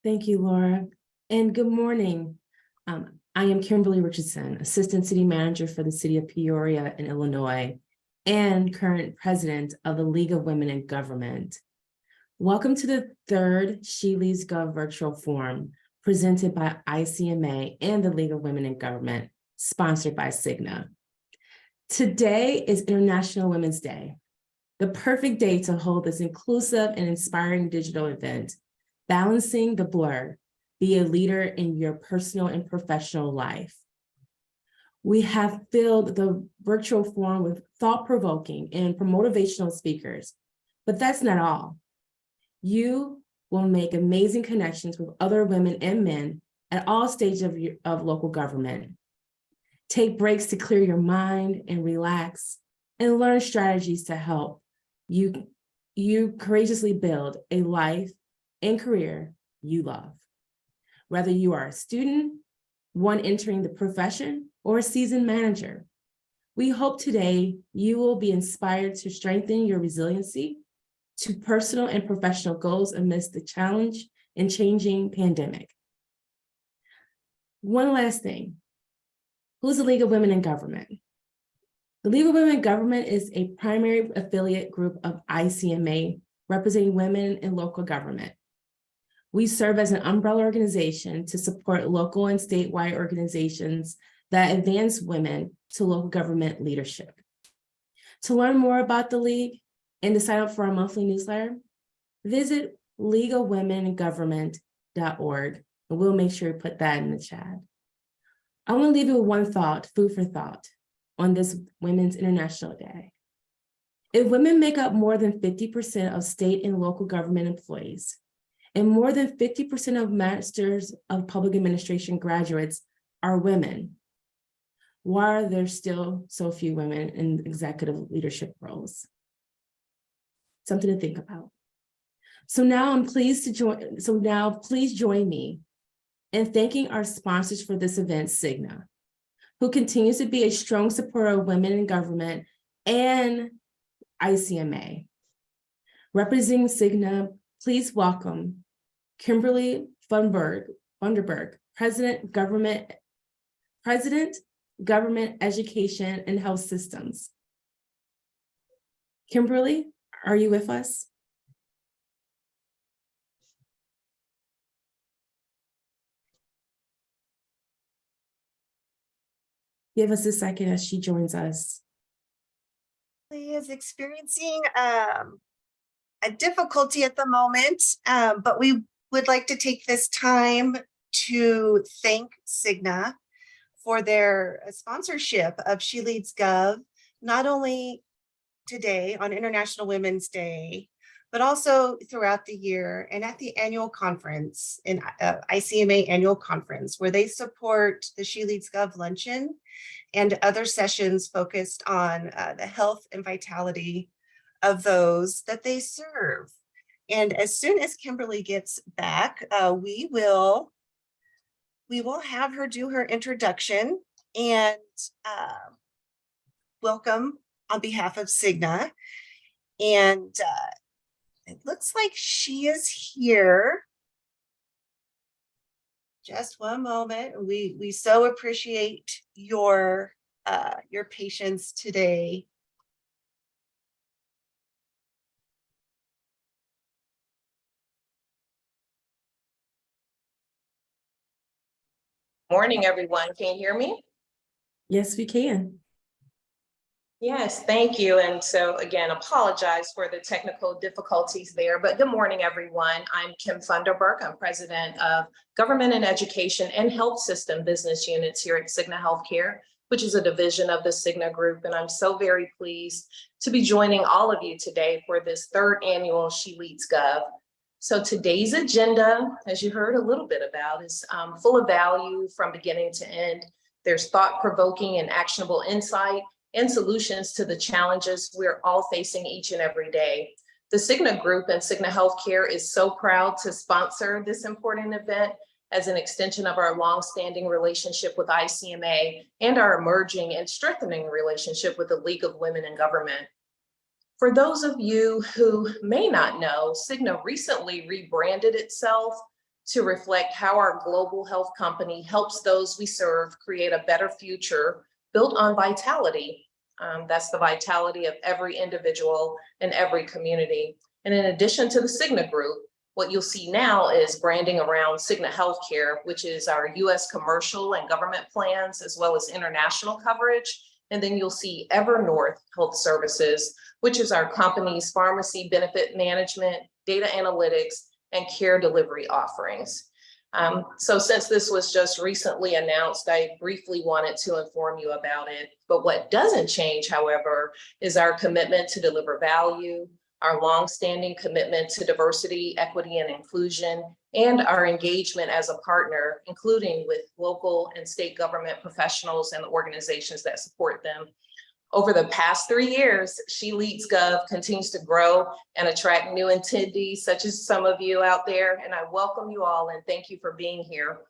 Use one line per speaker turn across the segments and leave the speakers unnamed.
Thank you, Laura. And good morning. I am Kimberly Richardson, Assistant City Manager for the City of Peoria in Illinois, and current President of the League of Women in Government. Welcome to the third SheLeadsGov virtual forum presented by ICMA and the League of Women in Government, sponsored by SIGNA. Today is International Women's Day, the perfect day to hold this inclusive and inspiring digital event. Balancing the blur, be a leader in your personal and professional life. We have filled the virtual forum with thought-provoking and motivational speakers, but that's not all. You will make amazing connections with other women and men at all stages of local government. Take breaks to clear your mind and relax, and learn strategies to help you courageously build a life and career you love. Whether you are a student, one entering the profession, or a seasoned manager, we hope today you will be inspired to strengthen your resiliency to personal and professional goals amidst the challenge and changing pandemic. One last thing, who's the League of Women in Government? The League of Women in Government is a primary affiliate group of ICMA representing women in local government. We serve as an umbrella organization to support local and statewide organizations that advance women to local government leadership. To learn more about the League and to sign up for our monthly newsletter, visit leagueofwomeningovernment.org, and we'll make sure to put that in the chat. I want to leave you with one thought, food for thought, on this Women's International Day. If women make up more than 50% of state and local government employees, and more than 50% of Masters of Public Administration graduates are women, why are there still so few women in executive leadership roles? Something to think about. So now please join me in thanking our sponsors for this event, SIGNA, who continues to be a strong supporter of women in government, and ICMA. Representing SIGNA, please welcome Kimberly Funderburg, President, Government Education and Health Systems. Kimberly, are you with us? Give us a second as she joins us.
She is experiencing a difficulty at the moment, but we would like to take this time to thank SIGNA for their sponsorship of SheLeadsGov, not only today on International Women's Day, but also throughout the year and at the annual conference, in ICMA annual conference, where they support the SheLeadsGov luncheon and other sessions focused on the health and vitality of those that they serve. And as soon as Kimberly gets back, we will have her do her introduction and welcome on behalf of SIGNA. And it looks like she is here. Just one moment. We so appreciate your patience today.
Morning, everyone. Can you hear me?
Yes, we can.
Yes, thank you. And so again, apologize for the technical difficulties there, but good morning, everyone. I'm Kim Funderburg. I'm President of Government and Education and Health System Business Units here at SIGNA Healthcare, which is a division of the SIGNA Group. And I'm so very pleased to be joining all of you today for this third annual SheLeadsGov. So today's agenda, as you heard a little bit about, is full of value from beginning to end. There's thought-provoking and actionable insight and solutions to the challenges we're all facing each and every day. The SIGNA Group and SIGNA Healthcare is so proud to sponsor this important event as an extension of our longstanding relationship with ICMA and our emerging and strengthening relationship with the League of Women in Government. For those of you who may not know, SIGNA recently rebranded itself to reflect how our global health company helps those we serve create a better future built on vitality. That's the vitality of every individual and every community. And in addition to the Cigna Group, what you'll see now is branding around Cigna Healthcare, which is our US commercial and government plans, as well as international coverage. And then you'll see Evernorth Health Services, which is our company's pharmacy benefit management, data analytics, and care delivery offerings. So since this was just recently announced, I briefly wanted to inform you about it. But what doesn't change, however, is our commitment to deliver value, our longstanding commitment to diversity, equity, and inclusion, and our engagement as a partner, including with local and state government professionals and the organizations that support them. Over the past 3 years, SheLeadsGov continues to grow and attract new attendees, such as some of you out there, and I welcome you all and thank you for being here.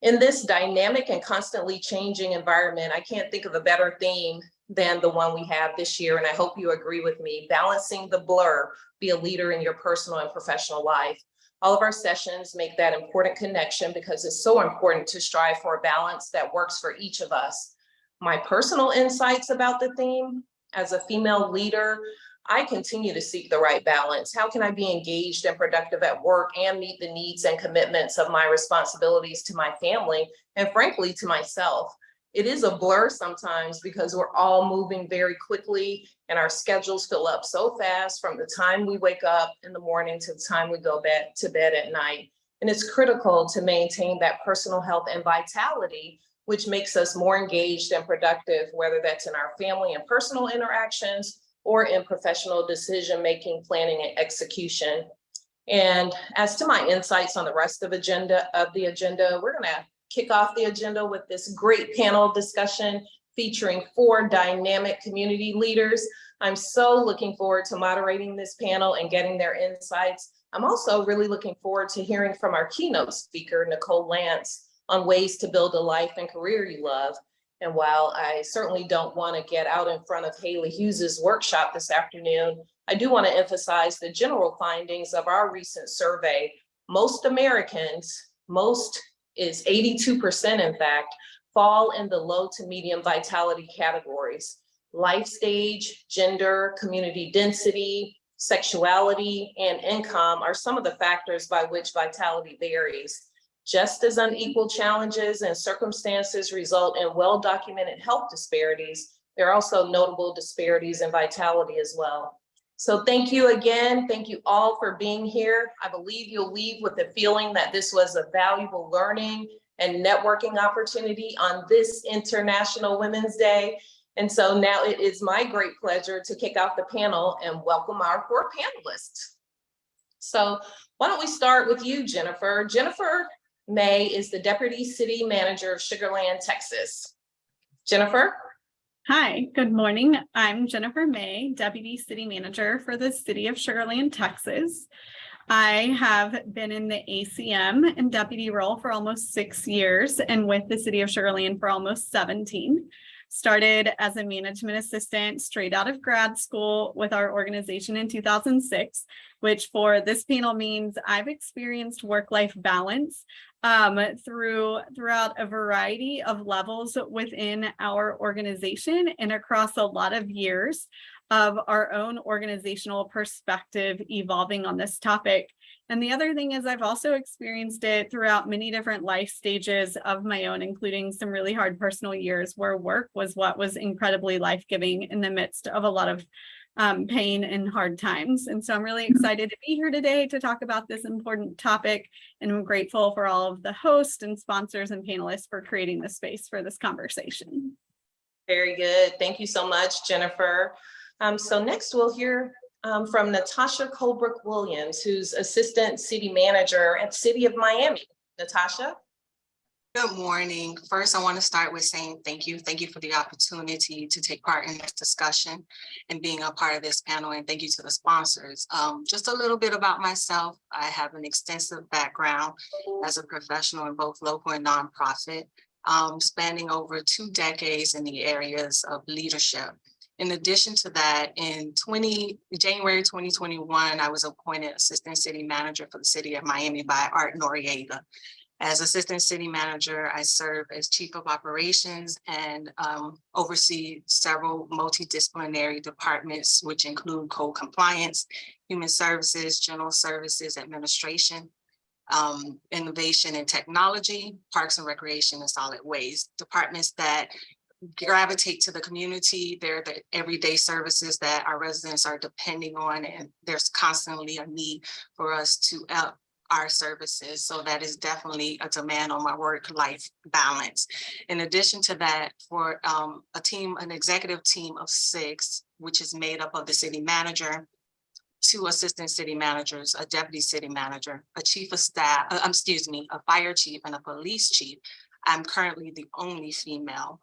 In this dynamic and constantly changing environment, I can't think of a better theme than the one we have this year, and I hope you agree with me. Balancing the blur, be a leader in your personal and professional life. All of our sessions make that important connection because it's so important to strive for a balance that works for each of us. My personal insights about the theme: as a female leader, I continue to seek the right balance. How can I be engaged and productive at work and meet the needs and commitments of my responsibilities to my family and, frankly, to myself? It is a blur sometimes because we're all moving very quickly and our schedules fill up so fast from the time we wake up in the morning to the time we go to bed at night. And it's critical to maintain that personal health and vitality, which makes us more engaged and productive, whether that's in our family and personal interactions or in professional decision-making, planning, and execution. And as to my insights on the rest of the agenda, we're gonna kick off the agenda with this great panel discussion featuring 4 dynamic community leaders. I'm so looking forward to moderating this panel and getting their insights. I'm also really looking forward to hearing from our keynote speaker, Nicole Lance, on ways to build a life and career you love. And while I certainly don't want to get out in front of Haley Hughes's workshop this afternoon, I do want to emphasize the general findings of our recent survey. Most Americans, most is 82% in fact, fall in the low to medium vitality categories. Life stage, gender, community density, sexuality, and income are some of the factors by which vitality varies. Just as unequal challenges and circumstances result in well-documented health disparities, there are also notable disparities in vitality as well. So thank you again. Thank you all for being here. I believe you'll leave with the feeling that this was a valuable learning and networking opportunity on this International Women's Day. And so now it is my great pleasure to kick off the panel and welcome our 4 panelists. So why don't we start with you, Jennifer? Jennifer May is the Deputy City Manager of Sugar Land, Texas. Jennifer?
Hi, good morning. I'm Jennifer May, Deputy City Manager for the City of Sugar Land, Texas. I have been in the ACM and deputy role for almost 6 years and with the City of Sugar Land for almost 17. Started as a management assistant straight out of grad school with our organization in 2006, which for this panel means I've experienced work-life balance throughout a variety of levels within our organization and across a lot of years of our own organizational perspective evolving on this topic. And the other thing is I've also experienced it throughout many different life stages of my own, including some really hard personal years where work was what was incredibly life-giving in the midst of a lot of pain and hard times. And so I'm really excited to be here today to talk about this important topic. And I'm grateful for all of the hosts and sponsors and panelists for creating the space for this conversation.
Very good. Thank you so much, Jennifer. So next we'll hear from Natasha Colebrook-Williams, who's Assistant City Manager at the City of Miami. Natasha?
Good morning. First, I want to start with saying thank you. Thank you for the opportunity to take part in this discussion and being a part of this panel. And thank you to the sponsors. Just a little bit about myself. I have an extensive background as a professional in both local and nonprofit, spanning over 2 decades in the areas of leadership In addition to that, in January 2021, I was appointed Assistant City Manager for the City of Miami by Art Noriega. As Assistant City Manager, I serve as Chief of Operations and oversee several multidisciplinary departments, which include code compliance, human services, general services, administration, innovation and technology, parks and recreation, and solid waste. Departments that gravitate to the community. They're the everyday services that our residents are depending on, and there's constantly a need for us to up our services. So that is definitely a demand on my work-life balance. In addition to that, for an executive team of 6, which is made up of the city manager, 2 assistant city managers, a deputy city manager, a chief of staff, a fire chief and a police chief. I'm currently the only female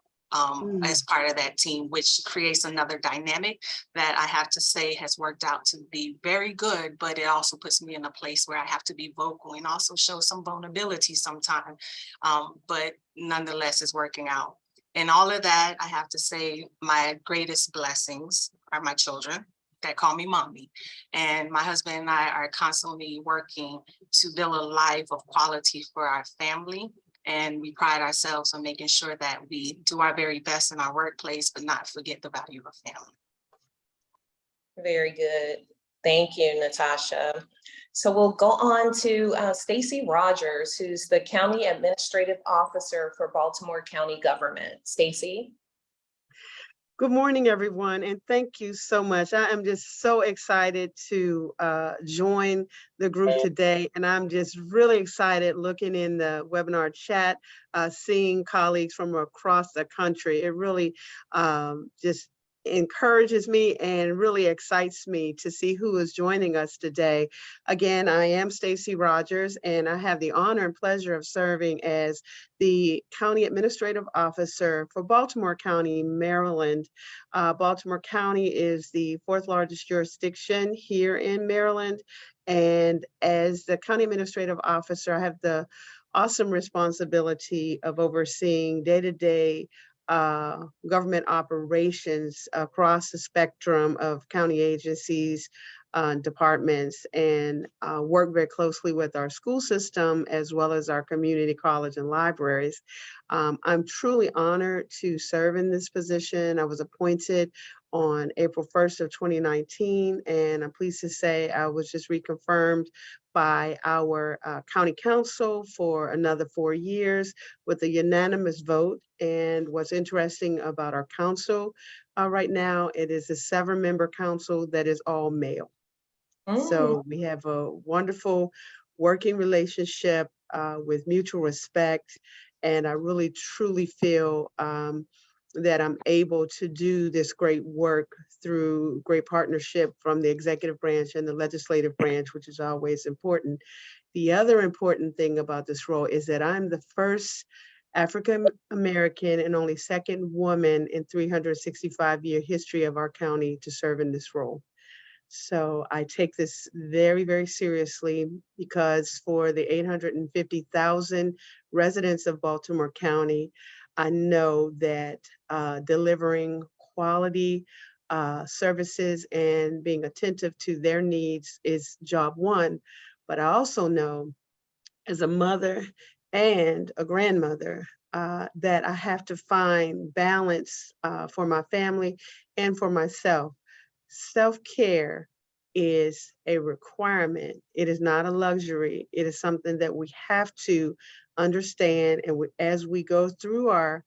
as part of that team, which creates another dynamic that I have to say has worked out to be very good, but it also puts me in a place where I have to be vocal and also show some vulnerability sometimes, but nonetheless it's working out. And all of that, I have to say my greatest blessings are my children that call me mommy. And my husband and I are constantly working to build a life of quality for our family. And we pride ourselves on making sure that we do our very best in our workplace, but not forget the value of family.
Very good. Thank you, Natasha. So we'll go on to Stacey Rogers, who's the County Administrative Officer for Baltimore County Government. Stacey.
Good morning, everyone, and thank you so much. I am just so excited to join the group today, and I'm just really excited looking in the webinar chat, seeing colleagues from across the country. It really just encourages me and really excites me to see who is joining us today. Again, I am Stacey Rogers, and I have the honor and pleasure of serving as the County Administrative Officer for Baltimore County, Maryland. Baltimore County is the 4th largest jurisdiction here in Maryland. And as the County Administrative Officer, I have the awesome responsibility of overseeing day-to-day government operations across the spectrum of county agencies, departments, and work very closely with our school system as well as our community college and libraries. I'm truly honored to serve in this position. I was appointed on April 1st of 2019, and I'm pleased to say I was just reconfirmed by our county council for another 4 years with a unanimous vote. And what's interesting about our council right now, it is a 7-member council that is all male. So we have a wonderful working relationship with mutual respect. And I really, truly feel that I'm able to do this great work through great partnership from the executive branch and the legislative branch, which is always important. The other important thing about this role is that I'm the first African American and only 2nd woman in 365-year history of our county to serve in this role. So I take this very, very seriously because for the 850,000 residents of Baltimore County, I know that delivering quality services and being attentive to their needs is job one. But I also know as a mother and a grandmother that I have to find balance for my family and for myself. Self-care is a requirement. It is not a luxury. It is something that we have to understand. And as we go through our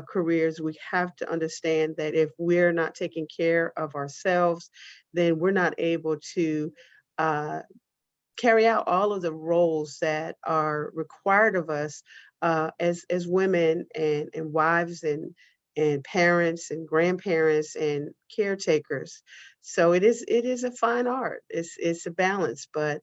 careers, we have to understand that if we're not taking care of ourselves, then we're not able to carry out all of the roles that are required of us as women and wives and parents and grandparents and caretakers. So it is a fine art. It's a balance, but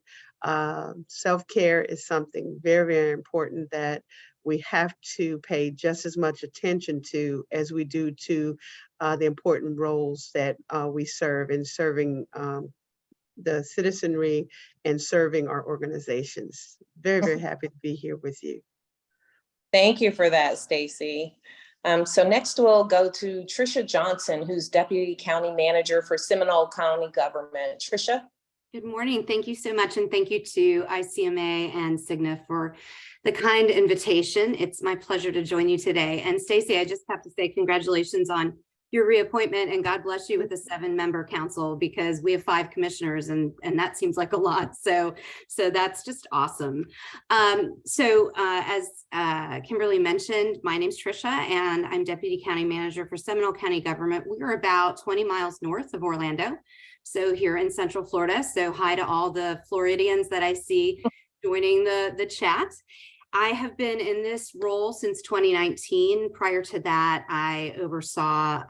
self-care is something very, very important that we have to pay just as much attention to as we do to the important roles that we serve in serving the citizenry and serving our organizations. Very, very happy to be here with you.
Thank you for that, Stacey. So next we'll go to Trisha Johnson, who's Deputy County Manager for Seminole County Government. Trisha.
Good morning. Thank you so much. And thank you to ICMA and Cigna for the kind invitation. It's my pleasure to join you today. And Stacey, I just have to say congratulations on your reappointment and God bless you with a 7-member council, because we have 5 commissioners and that seems like a lot. So that's just awesome. As Kimberly mentioned, my name's Trisha and I'm Deputy County Manager for Seminole County Government. We're about 20 miles north of Orlando. So here in Central Florida. So hi to all the Floridians that I see joining the chat. I have been in this role since 2019. Prior to that, I oversaw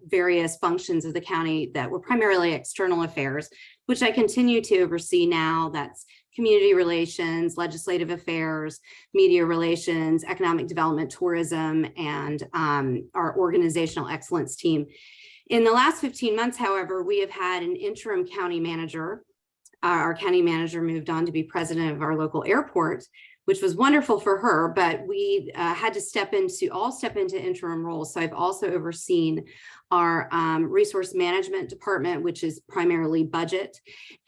various functions of the county that were primarily external affairs, which I continue to oversee now. That's community relations, legislative affairs, media relations, economic development, tourism, and our organizational excellence team. In the last 15 months, however, we have had an interim county manager. Our county manager moved on to be president of our local airport, which was wonderful for her, but we had to step into interim roles. So I've also overseen our resource management department, which is primarily budget,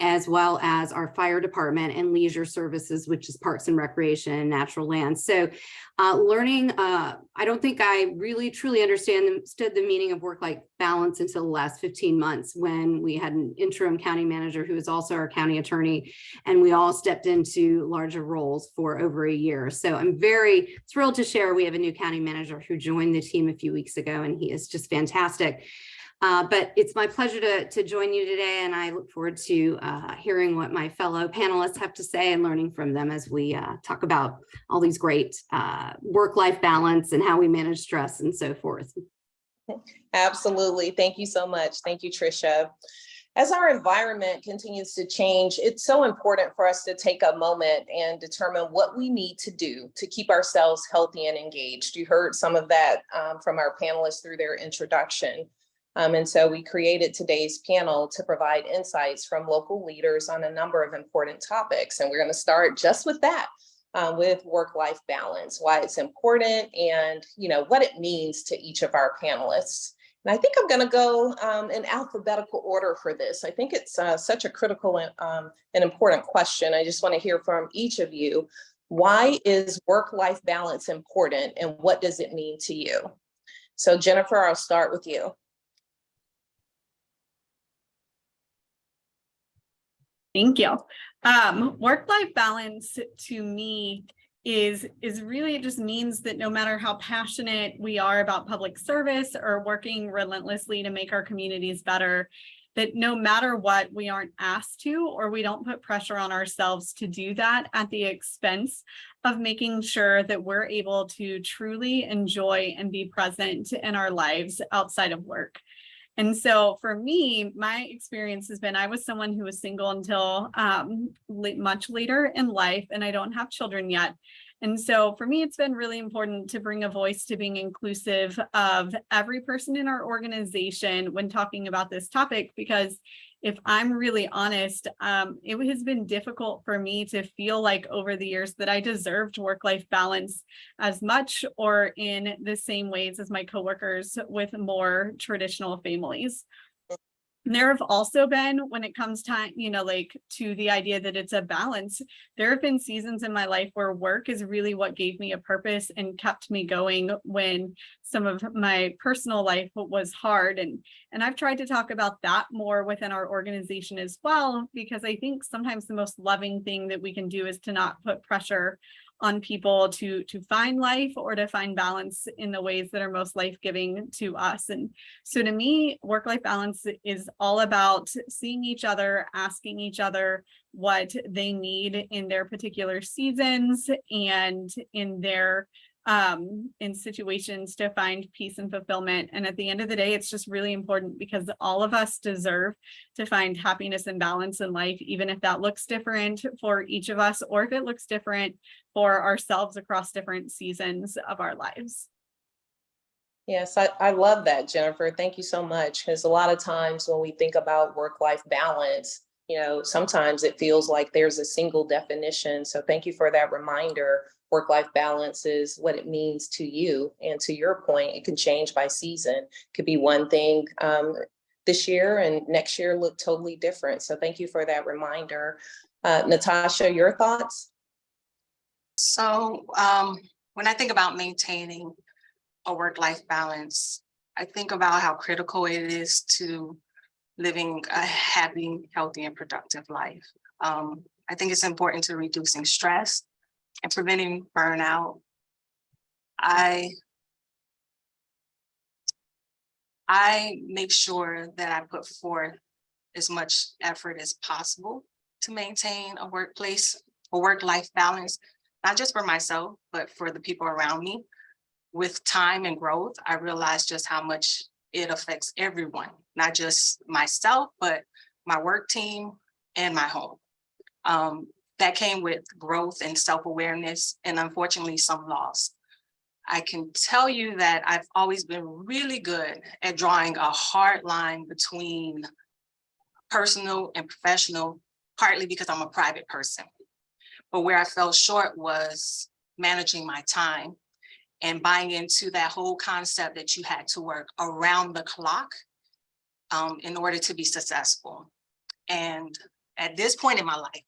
as well as our fire department and leisure services, which is parks and recreation and natural lands. So I don't think I really truly understood the meaning of work-life balance until the last 15 months when we had an interim county manager who was also our county attorney, and we all stepped into larger roles for over a year. So I'm very thrilled to share we have a new county manager who joined the team a few weeks ago, and he is just fantastic. But it's my pleasure to join you today, and I look forward to hearing what my fellow panelists have to say and learning from them as we talk about all these great work-life balance and how we manage stress and so forth.
Absolutely. Thank you so much. Thank you, Trisha. As our environment continues to change, it's so important for us to take a moment and determine what we need to do to keep ourselves healthy and engaged. You heard some of that from our panelists through their introduction. And so we created today's panel to provide insights from local leaders on a number of important topics. And we're going to start just with that, with work-life balance, why it's important, and what it means to each of our panelists. And I think I'm going to go in alphabetical order for this. I think it's such a critical and important question. I just want to hear from each of you. Why is work-life balance important, and what does it mean to you? So Jennifer, I'll start with you.
Thank you. Work-life balance to me is really, it just means that no matter how passionate we are about public service or working relentlessly to make our communities better, that no matter what, we aren't asked to, or we don't put pressure on ourselves to do that at the expense of making sure that we're able to truly enjoy and be present in our lives outside of work. And so for me, my experience has been, I was someone who was single until much later in life, and I don't have children yet. And so for me, it's been really important to bring a voice to being inclusive of every person in our organization when talking about this topic, because if I'm really honest, it has been difficult for me to feel like over the years that I deserved work-life balance as much or in the same ways as my coworkers with more traditional families. There have also been, when it comes time, to the idea that it's a balance, there have been seasons in my life where work is really what gave me a purpose and kept me going when some of my personal life was hard. And I've tried to talk about that more within our organization as well, because I think sometimes the most loving thing that we can do is to not put pressure on people to find life or to find balance in the ways that are most life-giving to us. And so to me, work-life balance is all about seeing each other, asking each other what they need in their particular seasons and in their in situations to find peace and fulfillment. And at the end of the day, it's just really important because all of us deserve to find happiness and balance in life, even if that looks different for each of us, or if it looks different for ourselves across different seasons of our lives.
Yes, I love that, Jennifer. Thank you so much. Because a lot of times when we think about work-life balance, sometimes it feels like there's a single definition. So thank you for that reminder. Work-life balance is what it means to you. And to your point, it can change by season. It could be one thing this year and next year look totally different. So thank you for that reminder. Natasha, your thoughts?
So when I think about maintaining a work-life balance, I think about how critical it is to living a happy, healthy, and productive life. I think it's important to reducing stress and preventing burnout. I make sure that I put forth as much effort as possible to maintain a work-life balance, not just for myself, but for the people around me. With time and growth, I realized just how much it affects everyone, not just myself, but my work team and my home. That came with growth and self-awareness, and unfortunately some loss. I can tell you that I've always been really good at drawing a hard line between personal and professional, partly because I'm a private person. But where I fell short was managing my time and buying into that whole concept that you had to work around the clock in order to be successful. And at this point in my life,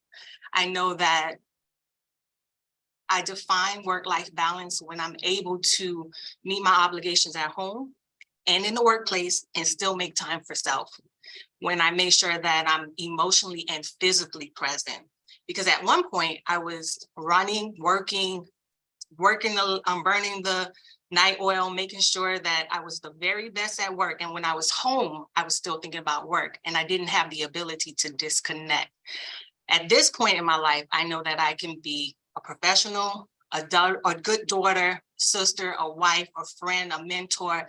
I know that I define work-life balance when I'm able to meet my obligations at home and in the workplace and still make time for self. When I make sure that I'm emotionally and physically present. Because at one point I was running, working, burning the night oil, making sure that I was the very best at work. And when I was home, I was still thinking about work and I didn't have the ability to disconnect. At this point in my life, I know that I can be a professional, a good daughter, sister, a wife, a friend, a mentor.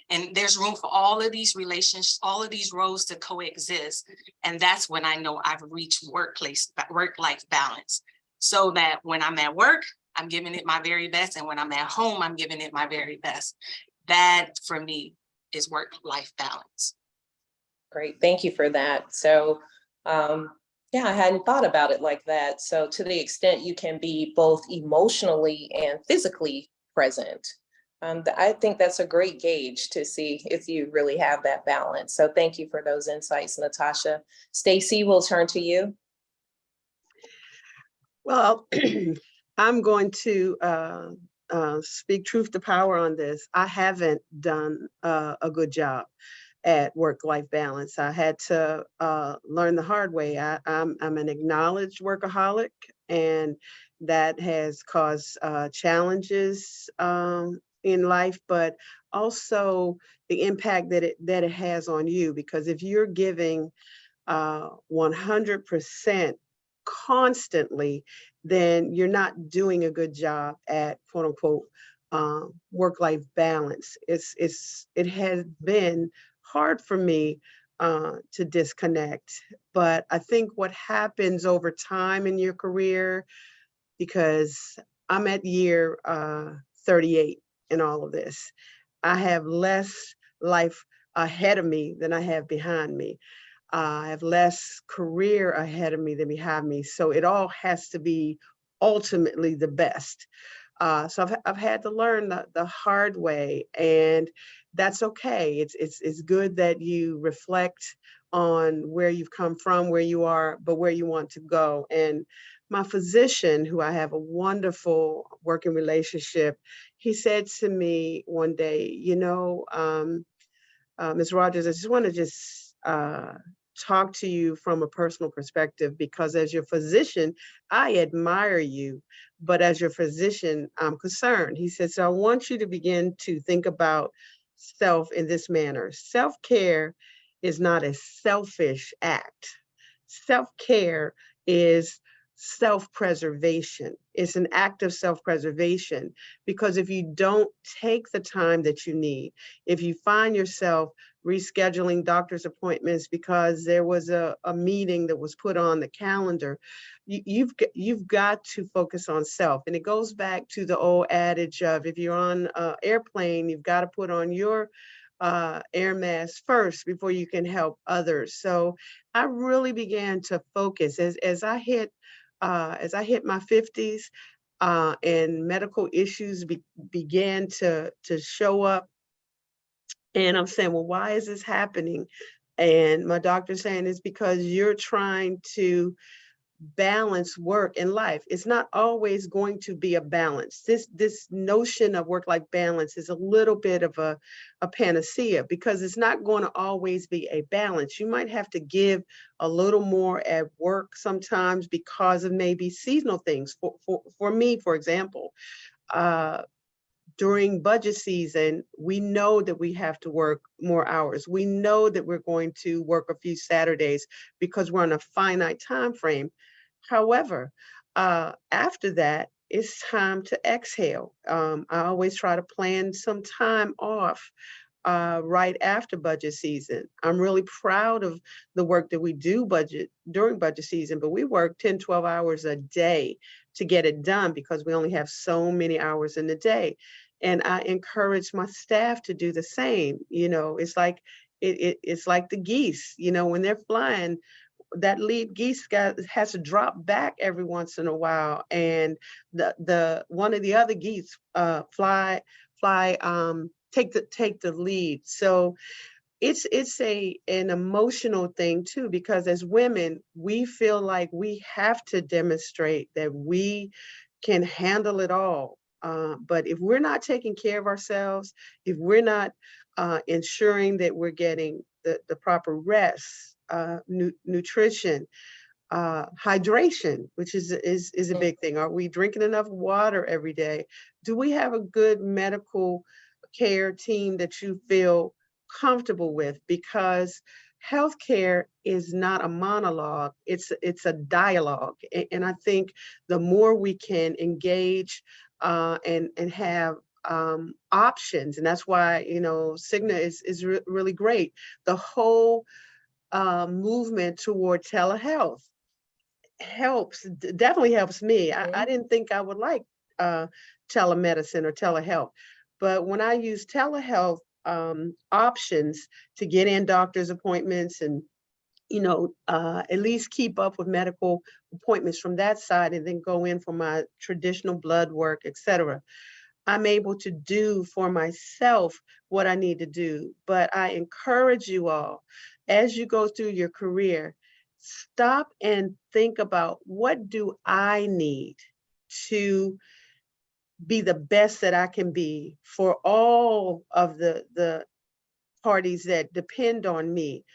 And there's room for all of these relationships, all of these roles to coexist. And that's when I know I've reached work-life balance. So that when I'm at work, I'm giving it my very best. And when I'm at home, I'm giving it my very best. That for me is work-life balance.
Great, thank you for that. So yeah, I hadn't thought about it like that. So to the extent you can be both emotionally and physically present, I think that's a great gauge to see if you really have that balance. So thank you for those insights, Natasha. Stacy, we'll turn to you.
Well, I'm going to speak truth to power on this. I haven't done a good job at work-life balance. I had to learn the hard way. I'm an acknowledged workaholic, and that has caused challenges in life, but also the impact that it has on you. Because if you're giving 100% constantly, then you're not doing a good job at quote unquote work-life balance. It has been hard for me to disconnect, but I think what happens over time in your career, because I'm at year 38 in all of this, I have less life ahead of me than I have behind me. I have less career ahead of me than behind me. So it all has to be ultimately the best. So I've had to learn the hard way, and that's okay. It's good that you reflect on where you've come from, where you are, but where you want to go. And my physician, who I have a wonderful working relationship, he said to me one day, Ms. Rogers, I just want to talk to you from a personal perspective, because as your physician, I admire you, but as your physician, I'm concerned. He said, so I want you to begin to think about self in this manner. Self-care is not a selfish act. Self-care is self-preservation. It's an act of self-preservation, because if you don't take the time that you need, if you find yourself rescheduling doctor's appointments because there was a meeting that was put on the calendar, you've got to focus on self. And it goes back to the old adage of, if you're on an airplane, you've got to put on your air masks first before you can help others. So I really began to focus as I hit my 50s, and medical issues began to show up. And I'm saying, well, why is this happening? And my doctor's saying it's because you're trying to balance work and life. It's not always going to be a balance. This notion of work-life balance is a little bit of a panacea, because it's not going to always be a balance. You might have to give a little more at work sometimes because of maybe seasonal things. For me, for example, during budget season, we know that we have to work more hours. We know that we're going to work a few Saturdays because we're on a finite time frame. However, after that, it's time to exhale. I always try to plan some time off right after budget season. I'm really proud of the work that we do during budget season, but we work 10, 12 hours a day to get it done because we only have so many hours in the day. And I encourage my staff to do the same. You know, it's like it's like the geese, you know, when they're flying, that lead geese has to drop back every once in a while, and the one of the other geese take the lead. So it's an emotional thing too, because as women, we feel like we have to demonstrate that we can handle it all. But if we're not taking care of ourselves, if we're not ensuring that we're getting the proper rest, nutrition, hydration, which is a big thing. Are we drinking enough water every day? Do we have a good medical care team that you feel comfortable with? Because healthcare is not a monologue, it's a dialogue. And I think the more we can engage and have options, and that's why, you know, Cigna is really great. The whole movement toward telehealth definitely helps me. I didn't think I would like telemedicine or telehealth, but when I use telehealth options to get in doctor's appointments and, you know, at least keep up with medical appointments from that side, and then go in for my traditional blood work, etc., I'm able to do for myself what I need to do. But I encourage you all, as you go through your career, stop and think about, what do I need to be the best that I can be for all of the parties that depend on me,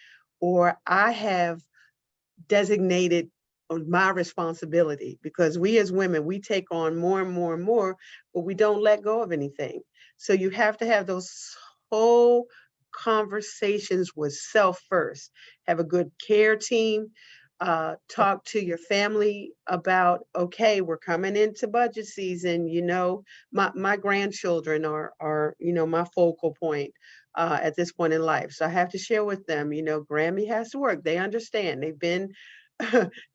or I have designated my responsibility, because we as women, we take on more and more and more, but we don't let go of anything. So you have to have those whole conversations with self first. Have a good care team. Talk to your family about, okay, we're coming into budget season. You know, my grandchildren are you know, my focal point at this point in life. So I have to share with them, you know, Grammy has to work. They understand. They've been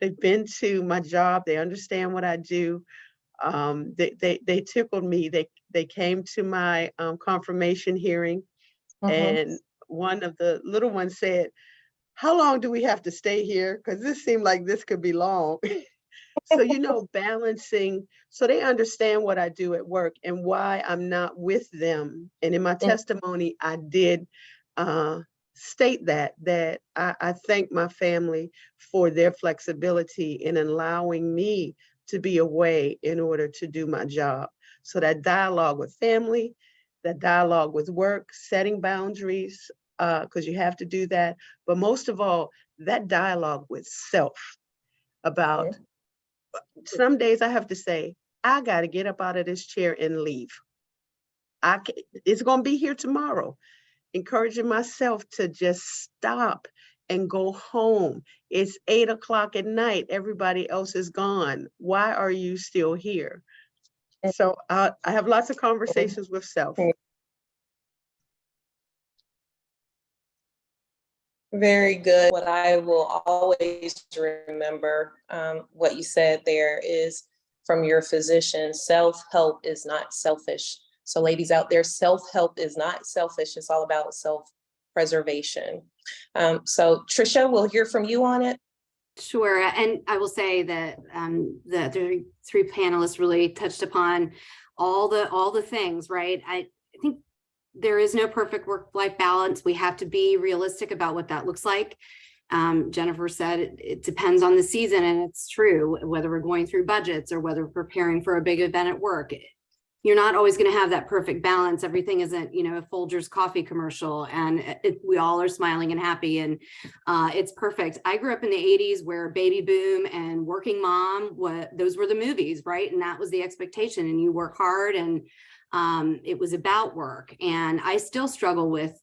they've been to my job. They understand what I do. They tickled me. They came to my confirmation hearing, and one of the little ones said, "How long do we have to stay here? Because this seemed like this could be long." So, you know, balancing, so they understand what I do at work and why I'm not with them. And in my testimony, I did state that I thank my family for their flexibility in allowing me to be away in order to do my job. So that dialogue with family, that dialogue with work, setting boundaries, because you have to do that. But most of all, that dialogue with self about, some days I have to say, I got to get up out of this chair and leave. It's going to be here tomorrow. Encouraging myself to just stop and go home. It's 8 o'clock at night. Everybody else is gone. Why are you still here? So I have lots of conversations with self.
Very good. What I will always remember, what you said there is from your physician, self-help is not selfish. So ladies out there, self-help is not selfish. It's all about self-preservation. So Trisha, we'll hear from you on it.
Sure, and I will say that the three panelists really touched upon all the things, right? I think there is no perfect work-life balance. We have to be realistic about what that looks like. Jennifer said it depends on the season, and it's true, whether we're going through budgets or whether we're preparing for a big event at work. You're not always going to have that perfect balance. Everything isn't, a Folgers coffee commercial and we all are smiling and happy and it's perfect. I grew up in the 80s where Baby Boom and Working Mom, those were the movies, right? And that was the expectation, and you work hard, and it was about work. And I still struggle with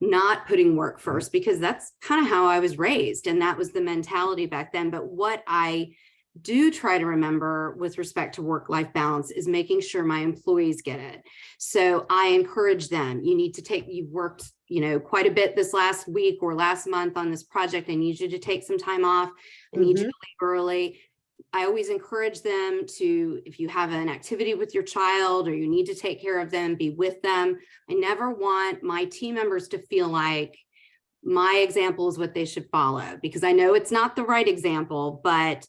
not putting work first because that's kind of how I was raised, and that was the mentality back then. But what I do try to remember with respect to work-life balance is making sure my employees get it. So I encourage them, you've worked, quite a bit this last week or last month on this project. I need you to take some time off. I need you to leave early. I always encourage them to, if you have an activity with your child or you need to take care of them, be with them. I never want my team members to feel like my example is what they should follow, because I know it's not the right example, but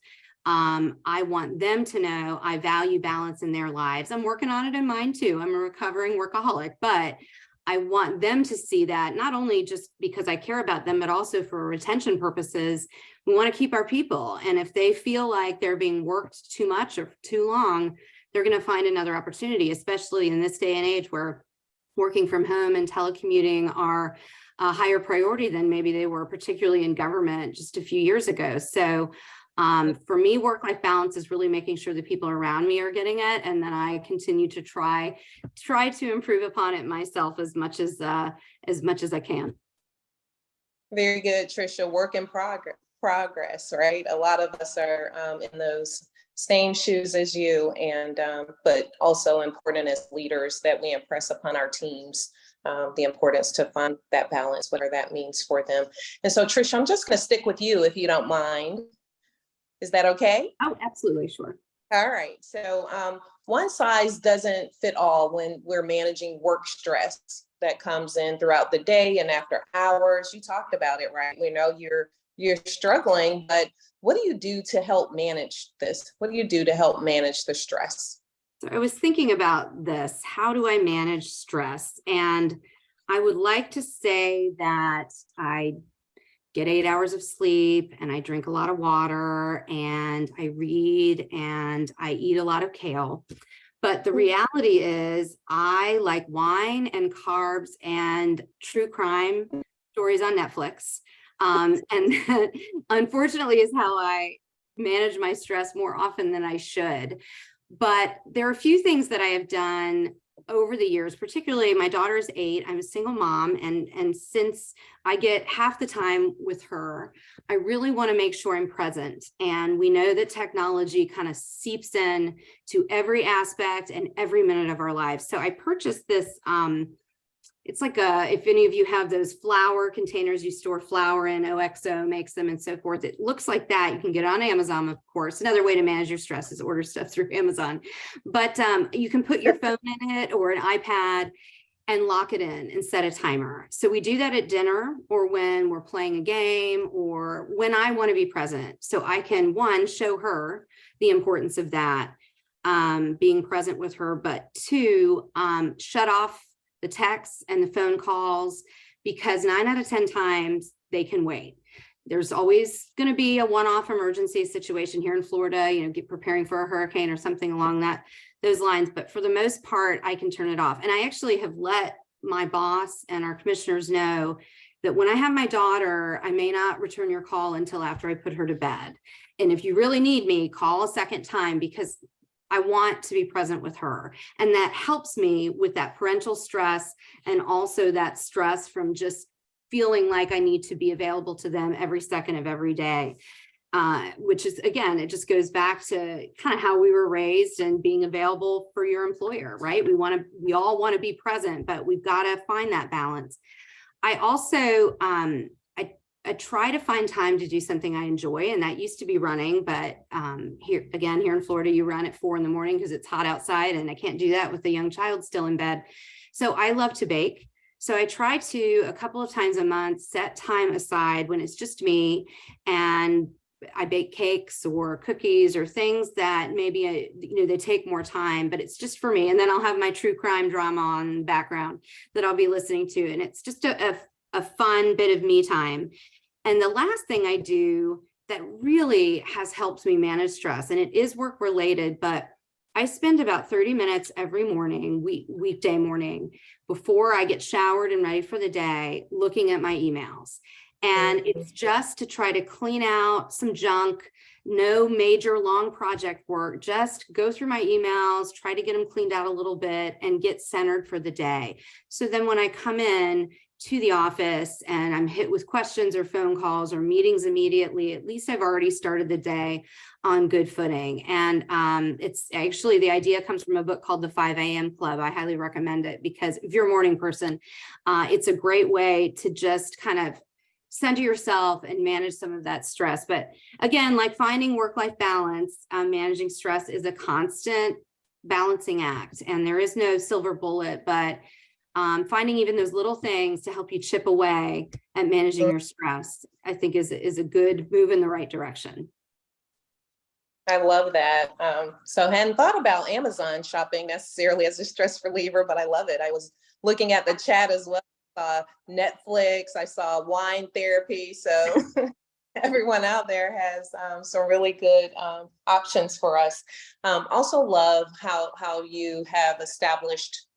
I want them to know I value balance in their lives. I'm working on it in mine too. I'm a recovering workaholic, but I want them to see that not only just because I care about them, but also for retention purposes. We want to keep our people. And if they feel like they're being worked too much or too long, they're going to find another opportunity, especially in this day and age where working from home and telecommuting are a higher priority than maybe they were, particularly in government just a few years ago. So for me, work-life balance is really making sure the people around me are getting it, and then I continue to try to improve upon it myself as much as I can.
Very good, Trisha. Work in progress, right? A lot of us are in those same shoes as you, and but also important as leaders that we impress upon our teams the importance to find that balance, whatever that means for them. And so, Trisha, I'm just going to stick with you if you don't mind. Is that okay?
Oh, absolutely, sure.
All right. So one size doesn't fit all when we're managing work stress that comes in throughout the day and after hours. You talked about it, right? We know you're struggling, but what do you do to help manage this? What do you do to help manage the stress?
So I was thinking about this. How do I manage stress? And I would like to say that I get 8 hours of sleep and I drink a lot of water and I read and I eat a lot of kale. But the reality is I like wine and carbs and true crime stories on Netflix. And that unfortunately is how I manage my stress more often than I should. But there are a few things that I have done over the years, particularly my daughter's 8. I'm a single mom. And since I get half the time with her, I really want to make sure I'm present. And we know that technology kind of seeps in to every aspect and every minute of our lives. So I purchased this, it's like if any of you have those flour containers, you store flour in, OXO makes them and so forth. It looks like that. You can get it on Amazon, of course. Another way to manage your stress is order stuff through Amazon. But you can put your phone in it or an iPad and lock it in and set a timer. So we do that at dinner or when we're playing a game or when I want to be present. So I can, one, show her the importance of that, being present with her, but two, shut off the texts and the phone calls, because 9 out of 10 times they can wait. There's always going to be a one-off emergency situation here in Florida, preparing for a hurricane or something along those lines. But for the most part, I can turn it off. And I actually have let my boss and our commissioners know that when I have my daughter, I may not return your call until after I put her to bed. And if you really need me, call a second time, because I want to be present with her. And that helps me with that parental stress and also that stress from just feeling like I need to be available to them every second of every day, which is, again, it just goes back to kind of how we were raised and being available for your employer, right? We all want to be present, but we've got to find that balance. I also, I try to find time to do something I enjoy, and that used to be running, but here in Florida, you run at 4 a.m. because it's hot outside, and I can't do that with a young child still in bed. So I love to bake. So I try to, a couple of times a month, set time aside when it's just me, and I bake cakes or cookies or things that maybe they take more time, but it's just for me. And then I'll have my true crime drama on background that I'll be listening to, and it's just a fun bit of me time. And the last thing I do that really has helped me manage stress, and it is work related, but I spend about 30 minutes every morning, weekday morning, before I get showered and ready for the day, looking at my emails. And it's just to try to clean out some junk, no major long project work, just go through my emails, try to get them cleaned out a little bit and get centered for the day. So then when I come in to the office and I'm hit with questions or phone calls or meetings immediately, at least I've already started the day on good footing. And it's actually, the idea comes from a book called The 5 a.m. Club. I highly recommend it because if you're a morning person, it's a great way to just kind of center yourself and manage some of that stress. But again, like finding work-life balance, managing stress is a constant balancing act, and there is no silver bullet, but finding even those little things to help you chip away at managing your stress, I think is a good move in the right direction.
I love that. So I hadn't thought about Amazon shopping necessarily as a stress reliever, but I love it. I was looking at the chat as well. Netflix, I saw wine therapy. So everyone out there has some really good options for us. Also love how you have established,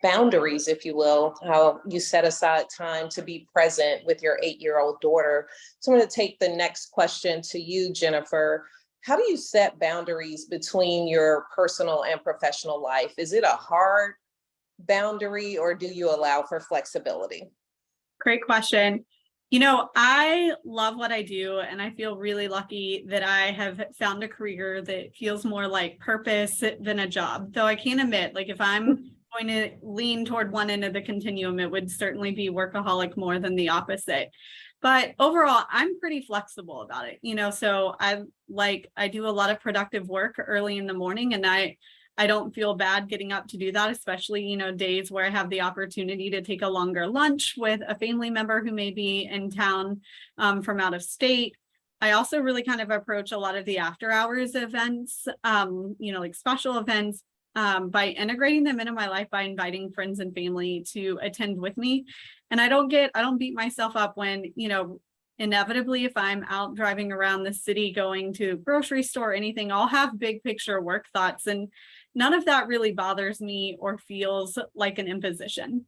boundaries, if you will, how you set aside time to be present with your 8-year-old daughter. So I'm going to take the next question to you, Jennifer. How do you set boundaries between your personal and professional life? Is it a hard boundary, or do you allow for flexibility?
Great question. I love what I do, and I feel really lucky that I have found a career that feels more like purpose than a job. Though I can admit, like, if I'm going to lean toward one end of the continuum, it would certainly be workaholic more than the opposite. But overall, I'm pretty flexible about it. So I do a lot of productive work early in the morning, and I don't feel bad getting up to do that, especially, days where I have the opportunity to take a longer lunch with a family member who may be in town from out of state. I also really kind of approach a lot of the after hours events, like special events, by integrating them into my life, by inviting friends and family to attend with me. And I don't beat myself up when, inevitably, if I'm out driving around the city, going to a grocery store or anything, I'll have big picture work thoughts, and none of that really bothers me or feels like an imposition.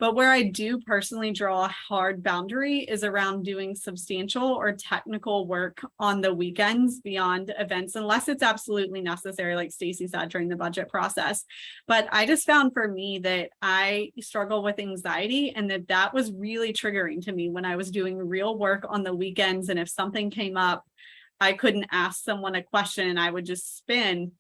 But where I do personally draw a hard boundary is around doing substantial or technical work on the weekends beyond events, unless it's absolutely necessary, like Stacy said, during the budget process. But I just found for me that I struggle with anxiety, and that was really triggering to me when I was doing real work on the weekends. And if something came up, I couldn't ask someone a question and I would just spin.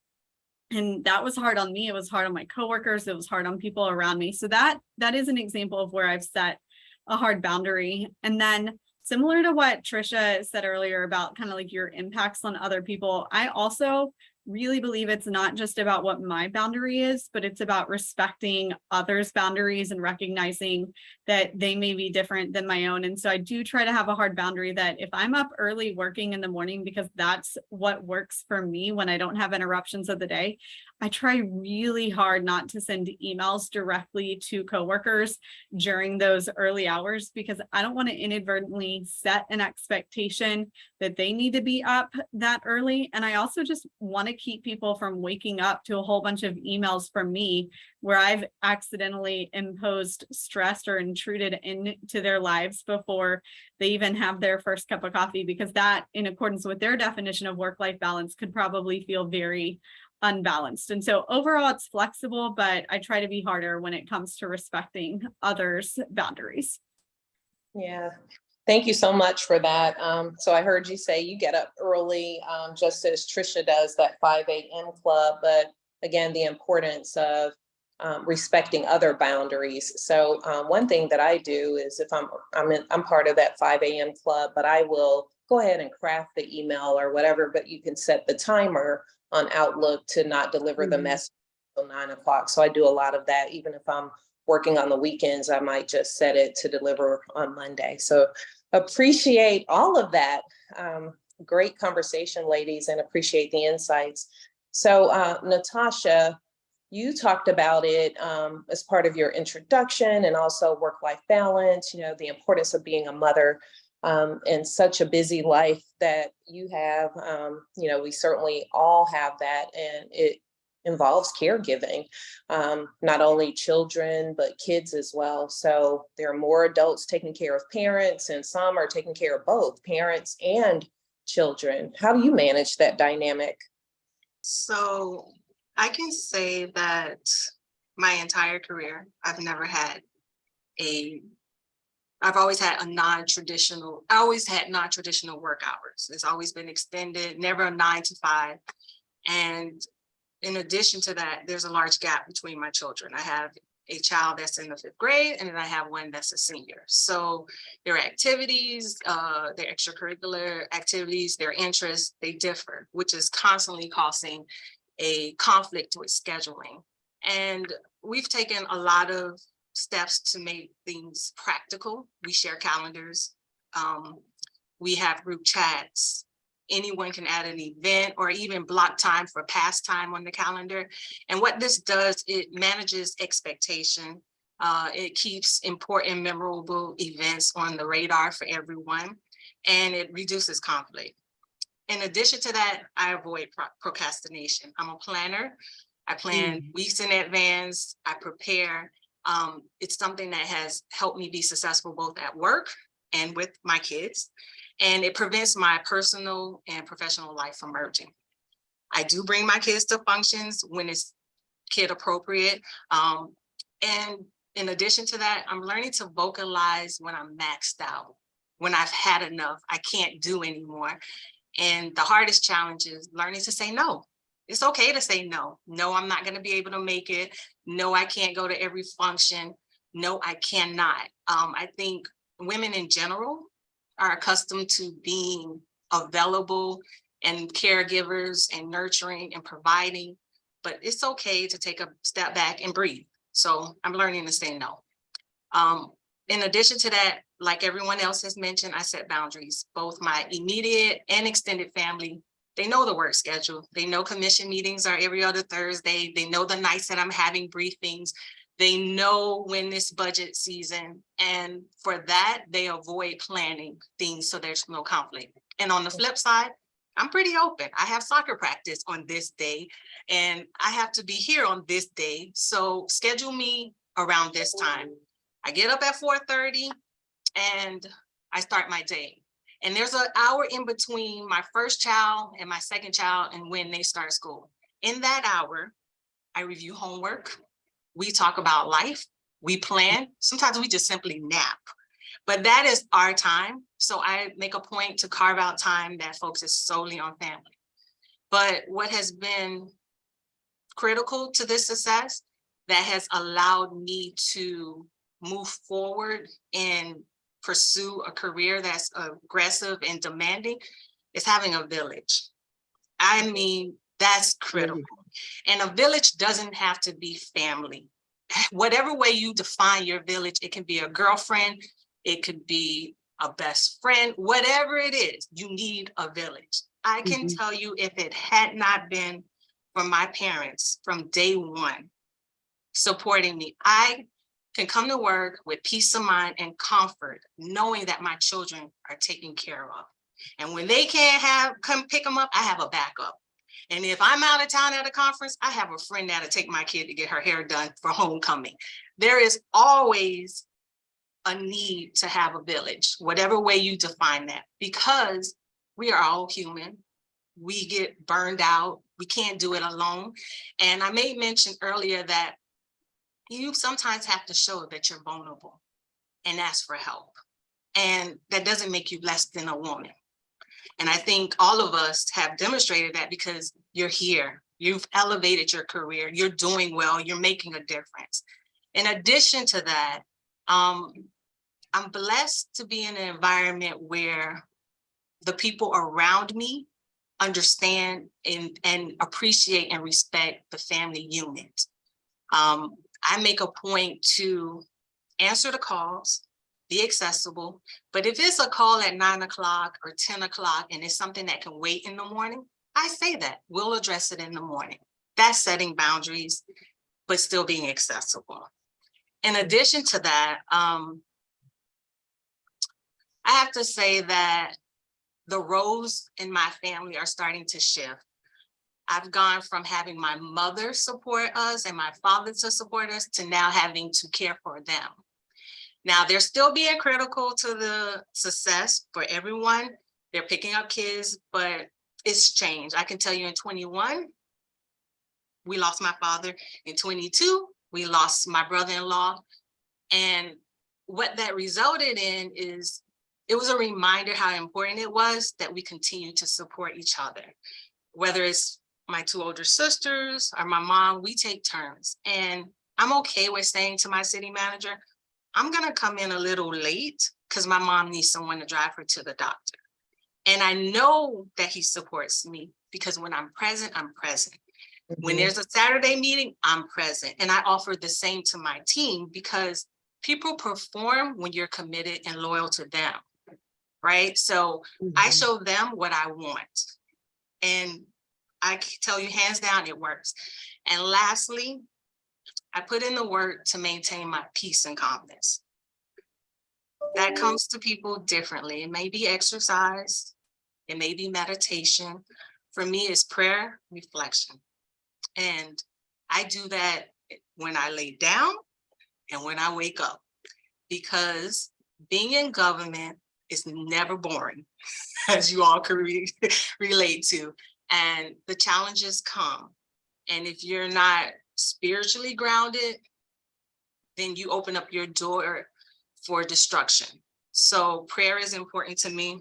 And that was hard on me. It was hard on my coworkers. It was hard on people around me. So that is an example of where I've set a hard boundary. And then similar to what Trisha said earlier about kind of like your impacts on other people, I also really believe it's not just about what my boundary is, but it's about respecting others' boundaries and recognizing that they may be different than my own. And so I do try to have a hard boundary that if I'm up early working in the morning, because that's what works for me when I don't have interruptions of the day, I try really hard not to send emails directly to coworkers during those early hours, because I don't want to inadvertently set an expectation that they need to be up that early. And I also just want to keep people from waking up to a whole bunch of emails from me where I've accidentally imposed stress or intruded into their lives before they even have their first cup of coffee, because that, in accordance with their definition of work-life balance, could probably feel very unbalanced. And so overall, it's flexible, but I try to be harder when it comes to respecting others' boundaries.
Yeah. Thank you so much for that. So I heard you say you get up early, just as Trisha does, that 5 a.m. club. But again, the importance of respecting other boundaries. So one thing that I do is if I'm part of that 5 a.m. club, but I will go ahead and craft the email or whatever, but you can set the timer on Outlook to not deliver the message until 9 o'clock. So I do a lot of that. Even if I'm working on the weekends, I might just set it to deliver on Monday. So appreciate all of that. Great conversation, ladies, and appreciate the insights. So Natasha, you talked about it as part of your introduction and also work-life balance, you know, the importance of being a mother in such a busy life that you have. You know, we certainly all have that, and it involves caregiving, not only children, but kids as well. So there are more adults taking care of parents, and some are taking care of both parents and children. How do you manage that dynamic?
So I can say that my entire career, I've always had non-traditional work hours. It's always been extended, never a 9 to 5. And in addition to that, there's a large gap between my children. I have a child that's in the 5th grade, and then I have one that's a senior. So their activities, their extracurricular activities, their interests, they differ, which is constantly causing a conflict with scheduling. And we've taken a lot of steps to make things practical. We share calendars. We have group chats. Anyone can add an event or even block time for pastime on the calendar. And what this does, it manages expectation. It keeps important, memorable events on the radar for everyone, and it reduces conflict. In addition to that, I avoid procrastination. I'm a planner. I plan weeks in advance. I prepare. It's something that has helped me be successful both at work and with my kids. And it prevents my personal and professional life from merging. I do bring my kids to functions when it's kid appropriate. And in addition to that, I'm learning to vocalize when I'm maxed out, when I've had enough, I can't do anymore. And the hardest challenge is learning to say no. It's okay to say no. No, I'm not going to be able to make it. No, I can't go to every function. No, I cannot. I think women in general are accustomed to being available and caregivers and nurturing and providing, but it's okay to take a step back and breathe. So I'm learning to say no. In addition to that, like everyone else has mentioned, I set boundaries. Both my immediate and extended family, they know the work schedule. They know commission meetings are every other Thursday. They know the nights that I'm having briefings. They know when it's budget season. And for that, they avoid planning things so there's no conflict. And on the flip side, I'm pretty open. I have soccer practice on this day, and I have to be here on this day. So schedule me around this time. I get up at 4:30 and I start my day. And there's an hour in between my first child and my second child and when they start school. In that hour, I review homework. We talk about life. We plan. Sometimes we just simply nap. But that is our time. So I make a point to carve out time that focuses solely on family. But what has been critical to this success that has allowed me to move forward and pursue a career that's aggressive and demanding is having a village. I mean, that's critical. And a village doesn't have to be family. Whatever way you define your village, it can be a girlfriend, it could be a best friend, whatever it is, you need a village. I can tell you, if it had not been for my parents from day one supporting me, I can come to work with peace of mind and comfort, knowing that my children are taken care of. And when they can't come pick them up, I have a backup. And if I'm out of town at a conference, I have a friend that'll take my kid to get her hair done for homecoming. There is always a need to have a village, whatever way you define that, because we are all human. We get burned out. We can't do it alone. And I made mention earlier that you sometimes have to show that you're vulnerable and ask for help. And that doesn't make you less than a woman. And I think all of us have demonstrated that because you're here, You've elevated your career. You're doing well. You're making a difference. In addition to that, I'm blessed to be in an environment where the people around me understand and appreciate and respect the family unit. I make a point to answer the calls, be accessible, but if it's a call at 9 o'clock or 10 o'clock and it's something that can wait in the morning, I say that we'll address it in the morning. That's setting boundaries, but still being accessible. In addition to that, I have to say that the roles in my family are starting to shift. I've gone from having my mother support us and my father to support us to now having to care for them. Now, they're still being critical to the success for everyone. They're picking up kids, but it's changed. I can tell you in 21, we lost my father. In 22, we lost my brother-in-law. And what that resulted in is it was a reminder how important it was that we continue to support each other. Whether it's my two older sisters or my mom, we take turns. And I'm okay with saying to my city manager, I'm gonna come in a little late because my mom needs someone to drive her to the doctor. And I know that he supports me because when I'm present, I'm present. When there's a Saturday meeting, I'm present. And I offer the same to my team because people perform when you're committed and loyal to them, right? So I show them what I want. And I can tell you hands down, it works. And lastly, I put in the work to maintain my peace and calmness. That comes to people differently. It may be exercise, it may be meditation. For me, it's prayer, reflection. And I do that when I lay down and when I wake up, because being in government is never boring, as you all can relate to. And the challenges come. And if you're not spiritually grounded, then you open up your door for destruction. So prayer is important to me.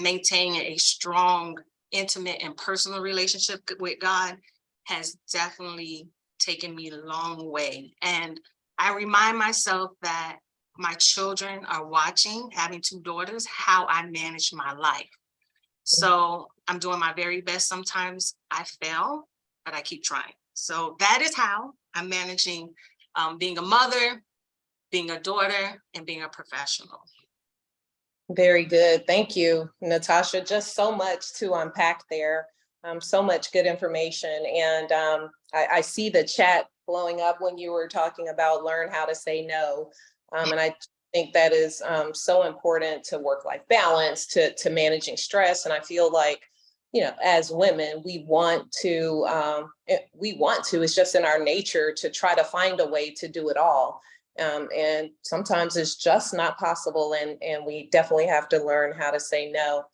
Maintaining a strong, intimate, and personal relationship with God has definitely taken me a long way. And I remind myself that my children are watching, having two daughters, how I manage my life. So I'm doing my very best. Sometimes I fail, but I keep trying. So that is how I'm managing being a mother, being a daughter, and being a professional.
Very good. Thank you, Natasha. Just so much to unpack there. So much good information. And I see the chat blowing up when you were talking about learn how to say no. And I think that is so important to work-life balance, to managing stress. And I feel like, you know, as women, we want to, it's just in our nature to try to find a way to do it all. And sometimes it's just not possible. And we definitely have to learn how to say no.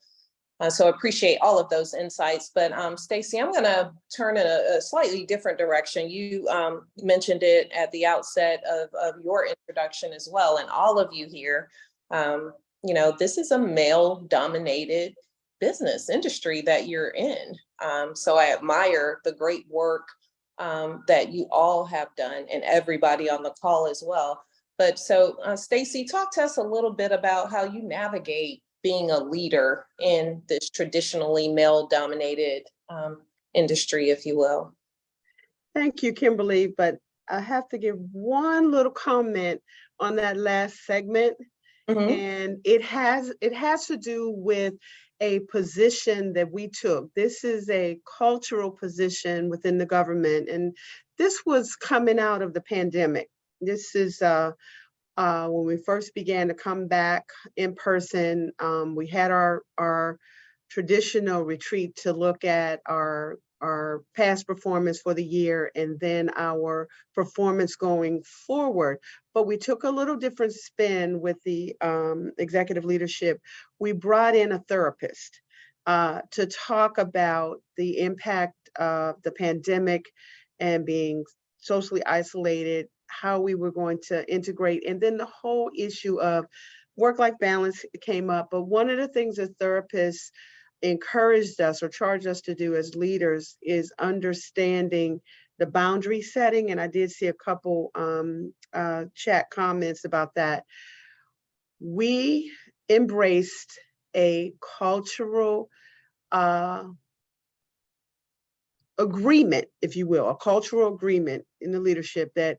So I appreciate all of those insights. But Stacey, I'm going to turn in a slightly different direction. You mentioned it at the outset of your introduction as well. And all of you here, you know, this is a male-dominated business industry that you're in. So I admire the great work that you all have done, and everybody on the call as well. But so Stacey, talk to us a little bit about how you navigate being a leader in this traditionally male-dominated industry, if you will.
Thank you, Kimberly, but I have to give one little comment on that last segment. And it has to do with a position that we took. This is a cultural position within the government, and this was coming out of the pandemic. This is when we first began to come back in person. We had our traditional retreat to look at our past performance for the year and then our performance going forward. But we took a little different spin with the executive leadership. We brought in a therapist to talk about the impact of the pandemic and being socially isolated, how we were going to integrate, and then the whole issue of work-life balance came up. But one of the things that therapists encouraged us or charged us to do as leaders is understanding the boundary setting. And I did see a couple chat comments about that. We embraced a cultural agreement, if you will, a cultural agreement in the leadership that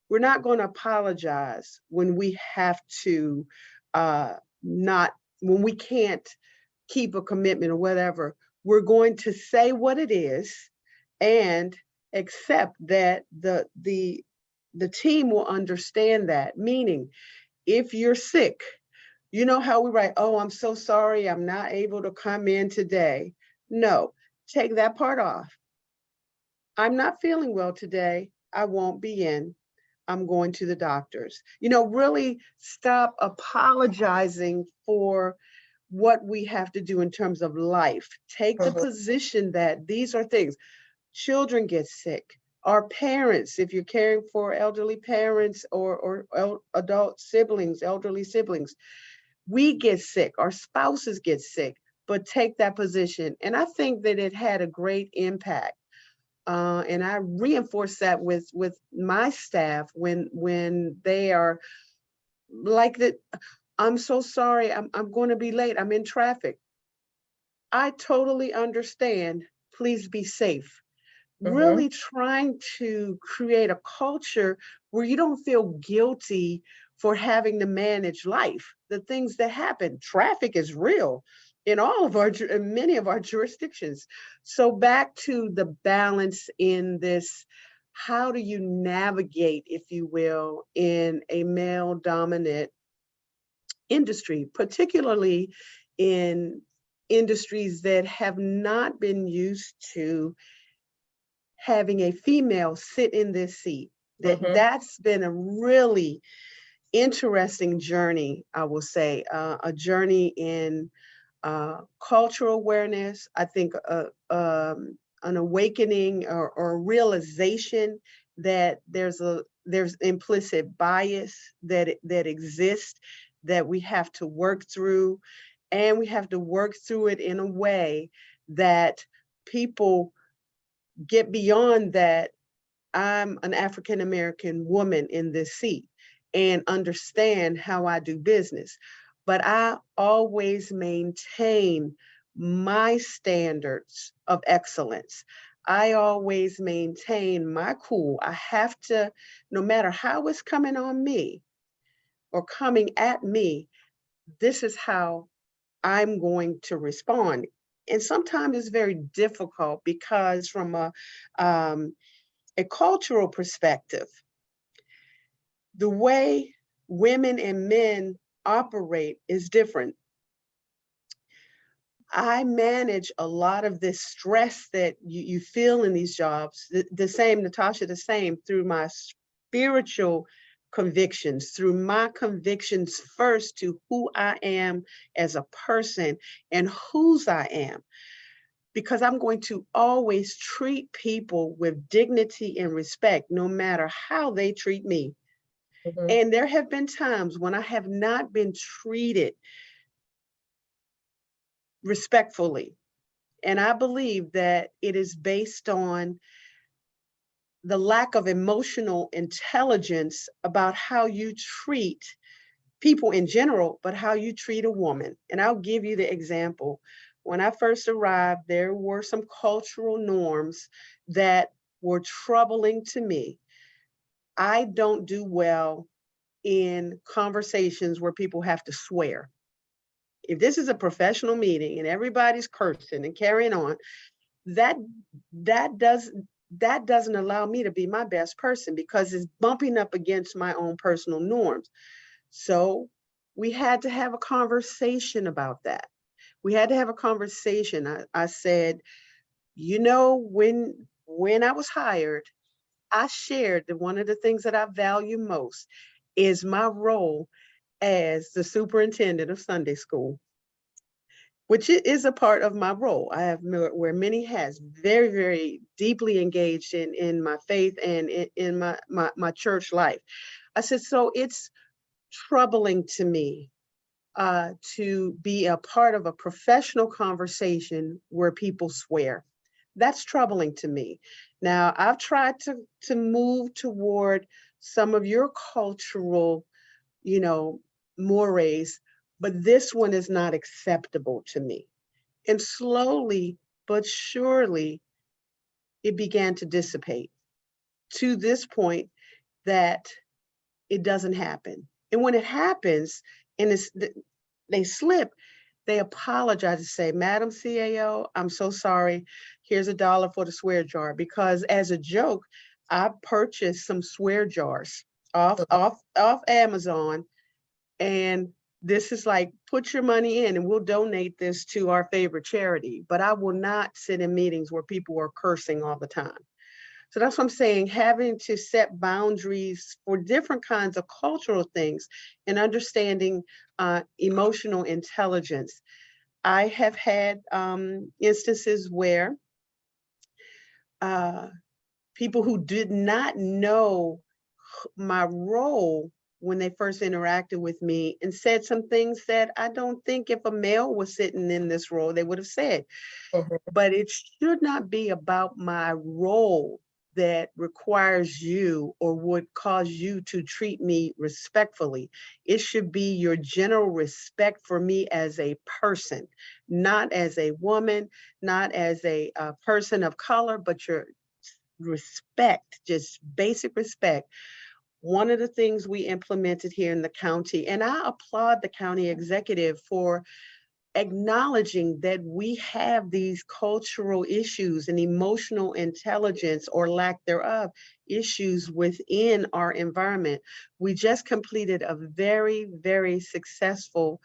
we're not going to apologize when we have to when we can't keep a commitment or whatever. We're going to say what it is and accept that the team will understand that. Meaning, if you're sick, you know how we write, oh, I'm so sorry, I'm not able to come in today. No, take that part off. I'm not feeling well today. I won't be in. I'm going to the doctors. You know, really stop apologizing for what we have to do in terms of life. Take the position that these are things. Children get sick. Our parents, if you're caring for elderly parents or adult siblings, elderly siblings, we get sick, our spouses get sick, but take that position. And I think that it had a great impact. And I reinforce that with my staff when they are like that. I'm so sorry, I'm going to be late, I'm in traffic. I totally understand. Please be safe. Really trying to create a culture where you don't feel guilty for having to manage life. The things that happen, traffic is real in many of our jurisdictions. So back to the balance in this, how do you navigate, if you will, in a male dominant industry, particularly in industries that have not been used to having a female sit in this seat. That's been a really interesting journey, I will say, a journey in cultural awareness. I think an awakening or realization that there's implicit bias that exists that we have to work through, and we have to work through it in a way that people get beyond that. I'm an African American woman in this seat and understand how I do business. But I always maintain my standards of excellence. I always maintain my cool. I have to, no matter how it's coming on me or coming at me, this is how I'm going to respond. And sometimes it's very difficult because from a cultural perspective, the way women and men operate is different. I manage a lot of this stress that you feel in these jobs, the same, Natasha, the same, through my spiritual convictions, through my convictions first to who I am as a person and whose I am. Because I'm going to always treat people with dignity and respect, no matter how they treat me. And there have been times when I have not been treated respectfully. And I believe that it is based on the lack of emotional intelligence about how you treat people in general, but how you treat a woman. And I'll give you the example. When I first arrived, there were some cultural norms that were troubling to me. I don't do well in conversations where people have to swear. If this is a professional meeting and everybody's cursing and carrying on, that doesn't allow me to be my best person because it's bumping up against my own personal norms. So we had to have a conversation about that. We had to have a conversation. I said, you know, when I was hired, I shared that one of the things that I value most is my role as the superintendent of Sunday school, which is a part of my role. I have wear many hats, very, very deeply engaged in my faith and in my church life. I said, so it's troubling to me to be a part of a professional conversation where people swear. That's troubling to me. Now, I've tried to move toward some of your cultural, mores, but this one is not acceptable to me. And slowly but surely, it began to dissipate to this point that it doesn't happen. And when it happens and they slip, they apologize and say, Madam CAO, I'm so sorry. Here's $1 for the swear jar. Because as a joke, I purchased some swear jars off Amazon. And this is like, put your money in and we'll donate this to our favorite charity. But I will not sit in meetings where people are cursing all the time. So that's what I'm saying, having to set boundaries for different kinds of cultural things and understanding emotional intelligence. I have had instances where people who did not know my role when they first interacted with me and said some things that I don't think if a male was sitting in this role, they would have said. But it should not be about my role that requires you or would cause you to treat me respectfully. It should be your general respect for me as a person, not as a woman, not as a person of color, but your respect, just basic respect. One of the things we implemented here in the county, and I applaud the county executive for acknowledging that we have these cultural issues and emotional intelligence or lack thereof issues within our environment. We just completed a very, very successful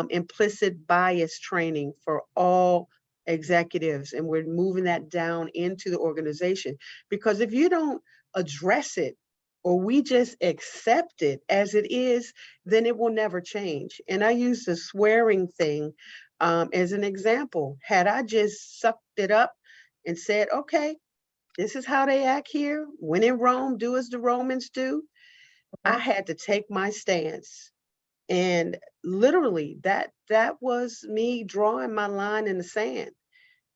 implicit bias training for all executives, and we're moving that down into the organization, because if you don't address it or we just accept it as it is, then it will never change. And I use the swearing thing as an example. Had I just sucked it up and said, okay, this is how they act here. When in Rome, do as the Romans do. I had to take my stance. And literally that was me drawing my line in the sand.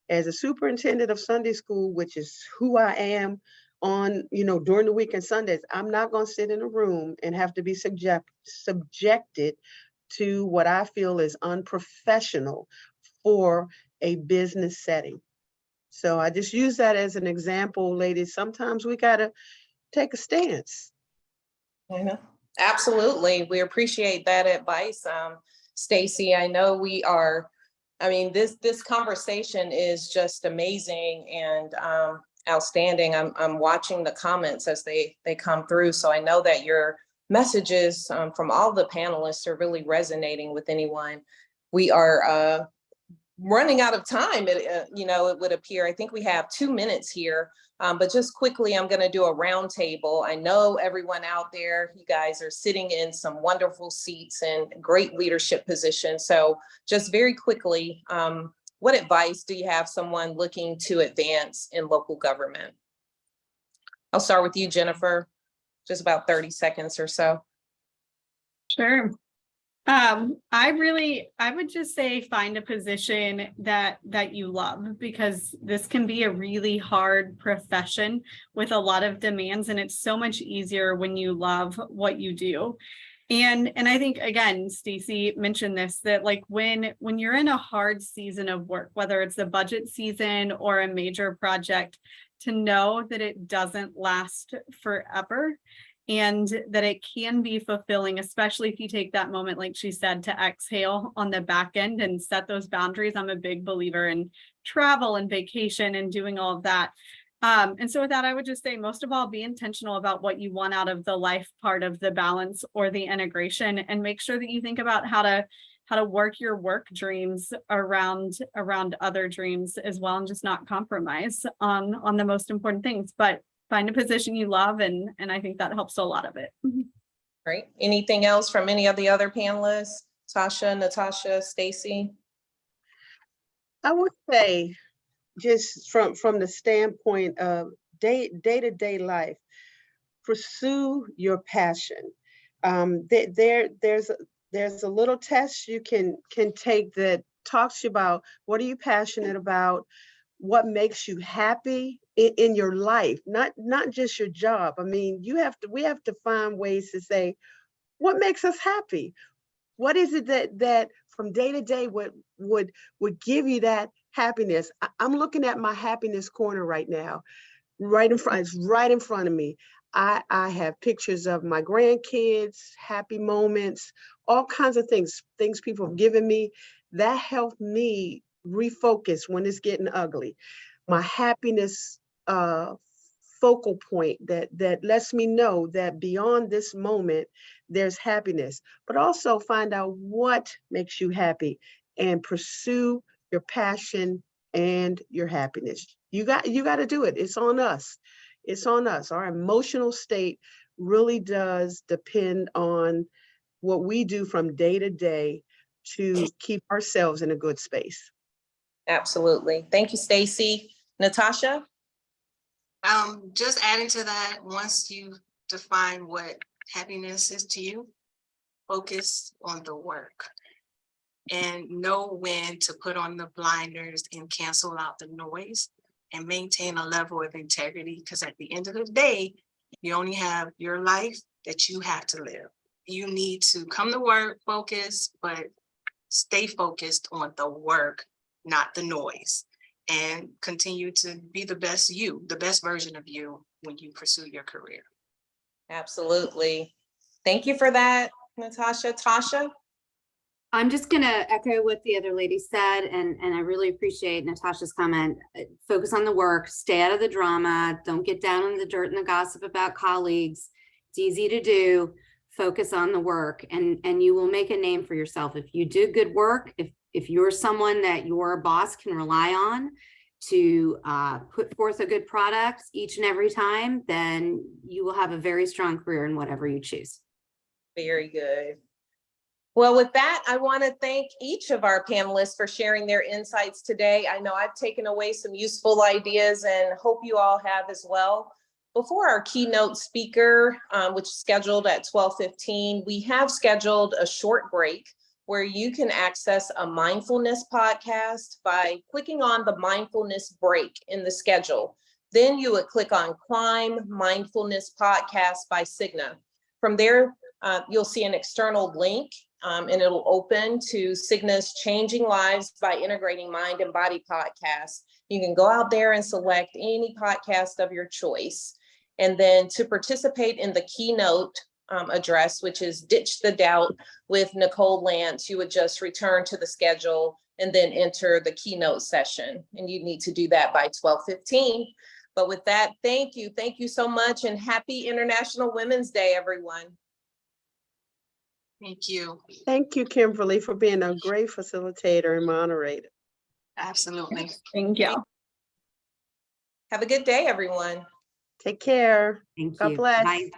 As a superintendent of Sunday school, which is who I am, on, during the week and Sundays, I'm not going to sit in a room and have to be subjected to what I feel is unprofessional for a business setting. So I just use that as an example, ladies. Sometimes we got to take a stance.
Absolutely. We appreciate that advice. Stacey, I know this conversation is just amazing and outstanding. I'm watching the comments as they come through. So I know that your messages from all the panelists are really resonating with anyone. We are running out of time. It would appear. I think we have 2 minutes here. But just quickly, I'm going to do a roundtable. I know everyone out there, you guys are sitting in some wonderful seats and great leadership positions. So just very quickly, what advice do you have someone looking to advance in local government? I'll start with you, Jennifer, just about 30 seconds or so.
Sure. I would just say find a position that you love, because this can be a really hard profession with a lot of demands, and it's so much easier when you love what you do. And I think, again, Stacey mentioned this, that like when you're in a hard season of work, whether it's a budget season or a major project, to know that it doesn't last forever and that it can be fulfilling, especially if you take that moment, like she said, to exhale on the back end and set those boundaries. I'm a big believer in travel and vacation and doing all of that. And so with that, I would just say, most of all, be intentional about what you want out of the life part of the balance or the integration, and make sure that you think about how to work your work dreams around other dreams as well, and just not compromise on the most important things, but find a position you love. And I think that helps a lot of it.
Great. Anything else from any of the other panelists? Tasha, Natasha, Stacey?
I would say, just from the standpoint of day-to-day life, pursue your passion. There's there's a little test you can take that talks to you about what are you passionate about, what makes you happy in your life, not just your job. I mean, we have to find ways to say what makes us happy. What is it that from day to day would give you that happiness? I'm looking at my happiness corner right now, right in front. It's right in front of me. I have pictures of my grandkids, happy moments, all kinds of things people have given me that help me refocus when it's getting ugly. My happiness focal point that lets me know that beyond this moment, there's happiness, but also find out what makes you happy and pursue your passion and your happiness. You got to do it. It's on us. It's on us. Our emotional state really does depend on what we do from day to day to keep ourselves in a good space.
Absolutely. Thank you, Stacy. Natasha?
Just adding to that, once you define what happiness is to you, focus on the work and know when to put on the blinders and cancel out the noise and maintain a level of integrity, because at the end of the day, you only have your life that you have to live. You need to come to work, focus, but stay focused on the work, not the noise, and continue to be the best you, the best version of you when you pursue your career.
Absolutely. Thank you for that, Natasha. Tasha?
I'm just going to echo what the other lady said, and I really appreciate Natasha's comment. Focus on the work, stay out of the drama, don't get down in the dirt and the gossip about colleagues. It's easy to do. Focus on the work, and you will make a name for yourself. If you do good work, if you're someone that your boss can rely on to put forth a good product each and every time, then you will have a very strong career in whatever you choose.
Very good. Well, with that, I want to thank each of our panelists for sharing their insights today. I know I've taken away some useful ideas and hope you all have as well. Before our keynote speaker, which is scheduled at 12:15, we have scheduled a short break where you can access a mindfulness podcast by clicking on the mindfulness break in the schedule. Then you would click on Climb Mindfulness Podcast by Cigna. From there, you'll see an external link, and it'll open to Cigna's Changing Lives by Integrating Mind and Body podcast. You can go out there and select any podcast of your choice. And then to participate in the keynote address, which is Ditch the Doubt with Nicole Lance, you would just return to the schedule and then enter the keynote session. And you need to do that by 12:15. But with that, thank you. Thank you so much, and happy International Women's Day, everyone.
Thank you.
Thank you, Kimberly, for being a great facilitator and moderator.
Absolutely.
Thank you.
Have a good day, everyone.
Take care.
Thank
God
you.
bless.
Bye.